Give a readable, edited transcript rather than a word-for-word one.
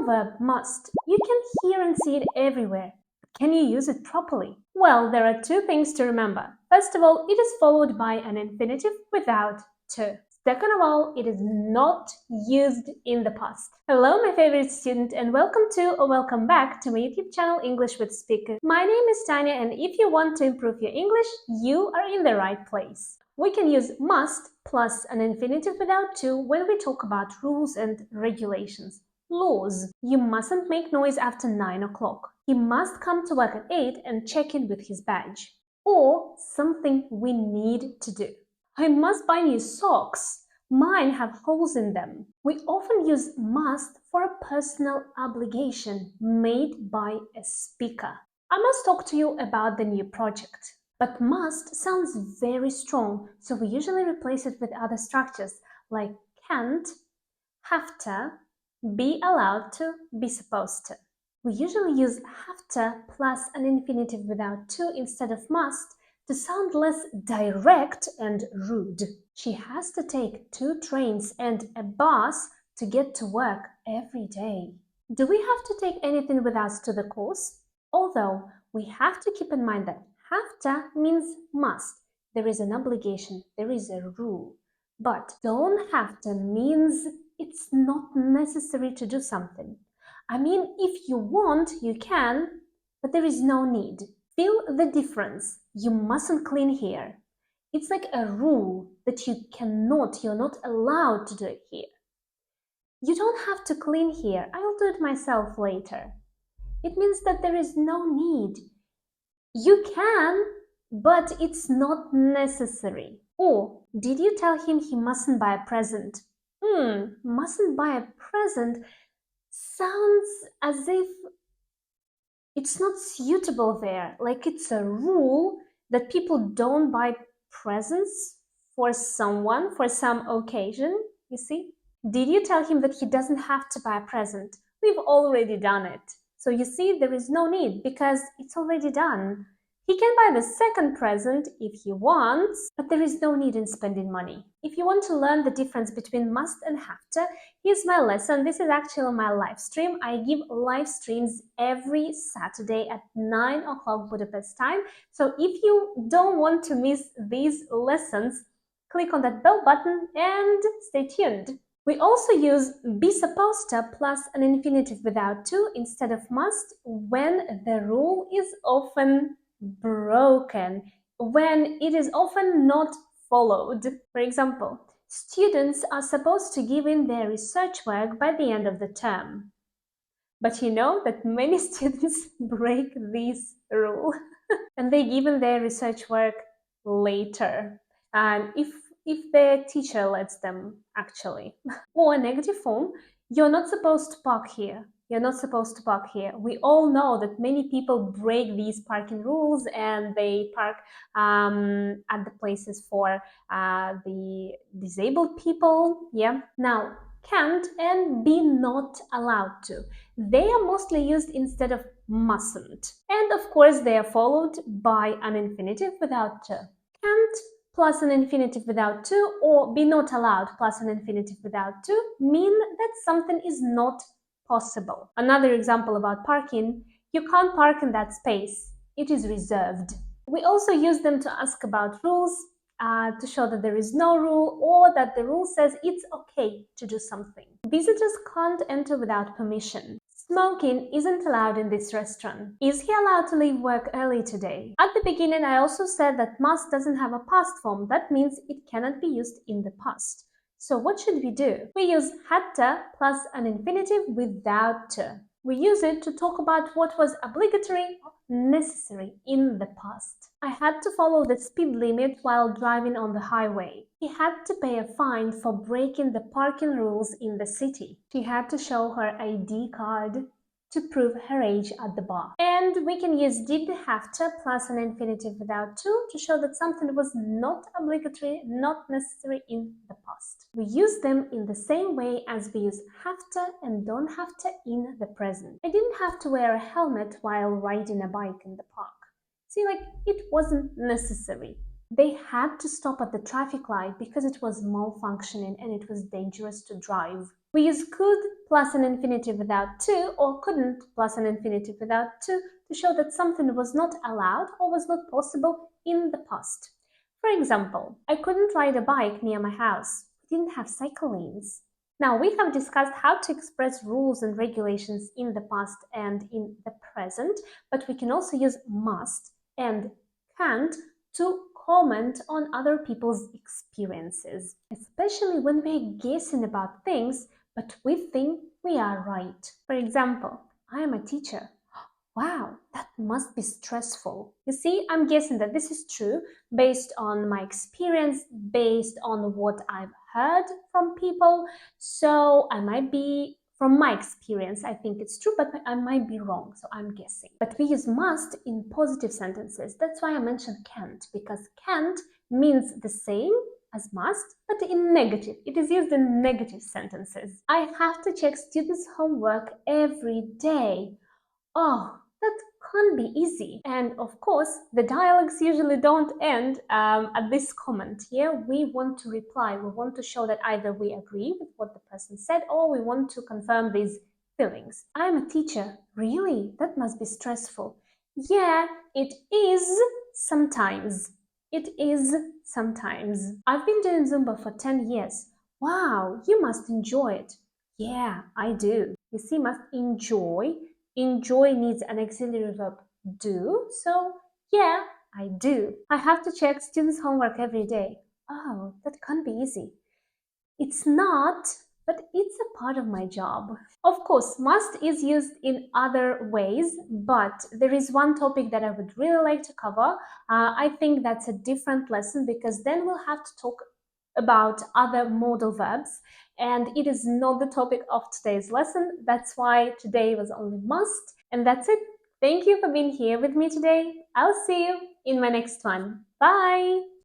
know verb must. You can hear and see it everywhere. Can you use it properly? Well, there are two things to remember. First of all, it is followed by an infinitive without to. Second of all, it is not used in the past. Hello, my favorite student, and welcome to or welcome back to my YouTube channel English with Speaker. My name is Tanya, and if you want to improve your English, you are in the right place. We can use must plus an infinitive without to when we talk about rules and regulations. Laws. You mustn't make noise after 9 o'clock. He must come to work at 8 and check in with his badge. Or something we need to do. I must buy new socks. Mine have holes in them. We often use must for a personal obligation made by a speaker. I must talk to you about the new project. But must sounds very strong, so we usually replace it with other structures like can't, have to, be allowed to, be supposed to. We usually use have to plus an infinitive without to instead of must to sound less direct and rude. She has to take 2 trains and a bus to get to work every day. Do we have to take anything with us to the course? Although we have to keep in mind that have to means must. There is an obligation, there is a rule. But don't have to means it's not necessary to do something. I mean, if you want, you can, but there is no need. Feel the difference. You mustn't clean here. It's like a rule that you're not allowed to do it here. You don't have to clean here. I'll do it myself later. It means that there is no need. You can, but it's not necessary. Or, did you tell him he mustn't buy a present? Mustn't buy a present sounds as if it's not suitable there, like it's a rule that people don't buy presents for someone, for some occasion, you see? Did you tell him that he doesn't have to buy a present? We've already done it. So you see, there is no need because it's already done. He can buy the second present if he wants, but there is no need in spending money. If you want to learn the difference between must and have to, here's my lesson. This is actually my live stream. I give live streams every Saturday at 9 o'clock Budapest time. So if you don't want to miss these lessons, click on that bell button and stay tuned. We also use be supposed to plus an infinitive without to instead of must when the rule is often broken, when it is often not followed. For example, students are supposed to give in their research work by the end of the term. But you know that many students break this rule and they give in their research work later. And if their teacher lets them, actually. Or a negative form, you're not supposed to park here. You're not supposed to park here. We all know that many people break these parking rules and they park at the places for the disabled people. Yeah. Now, can't and be not allowed to. They are mostly used instead of mustn't. And of course, they are followed by an infinitive without to. Can't plus an infinitive without to or be not allowed plus an infinitive without to mean that something is not possible. Another example about parking, you can't park in that space. It is reserved. We also use them to ask about rules, to show that there is no rule or that the rule says it's okay to do something. Visitors can't enter without permission. Smoking isn't allowed in this restaurant. Is he allowed to leave work early today? At the beginning, I also said that must doesn't have a past form. That means it cannot be used in the past. So what should we do? We use had to plus an infinitive without to. We use it to talk about what was obligatory or necessary in the past. I had to follow the speed limit while driving on the highway. He had to pay a fine for breaking the parking rules in the city. She had to show her ID card to prove her age at the bar. And we can use did have to plus an infinitive without to show that something was not obligatory, not necessary in the past. We use them in the same way as we use have to and don't have to in the present. I didn't have to wear a helmet while riding a bike in the park. See, like, it wasn't necessary. They had to stop at the traffic light because it was malfunctioning and it was dangerous to drive. We use could plus an infinitive without to or couldn't plus an infinitive without to show that something was not allowed or was not possible in the past. For example, I couldn't ride a bike near my house. We didn't have cycle lanes. Now, we have discussed how to express rules and regulations in the past and in the present, but we can also use must and can't to comment on other people's experiences, especially when we're guessing about things but we think we are right. For example, I am a teacher. Wow, that must be stressful. You see, I'm guessing that this is true based on my experience, based on what I've heard from people. So I might be, from my experience, I think it's true, but I might be wrong. So I'm guessing. But we use must in positive sentences. That's why I mentioned can't, because can't means the same as must, but in negative. It is used in negative sentences. I have to check students' homework every day. Oh, that can't be easy. And of course, the dialogues usually don't end at this comment. Here, we want to reply. We want to show that either we agree with what the person said or we want to confirm these feelings. I'm a teacher. Really? That must be stressful. Yeah, it is sometimes. It is sometimes. I've been doing Zumba for 10 years. Wow, you must enjoy it. Yeah, I do. You see, must enjoy. Enjoy needs an auxiliary verb do, so yeah, I do. I have to check students' homework every day. Oh, that can't be easy. It's not, but it's a part of my job. Of course, must is used in other ways, but there is one topic that I would really like to cover. I think that's a different lesson because then we'll have to talk about other modal verbs, and it is not the topic of today's lesson. That's why today was only must, and that's it. Thank you for being here with me today. I'll see you in my next one. Bye!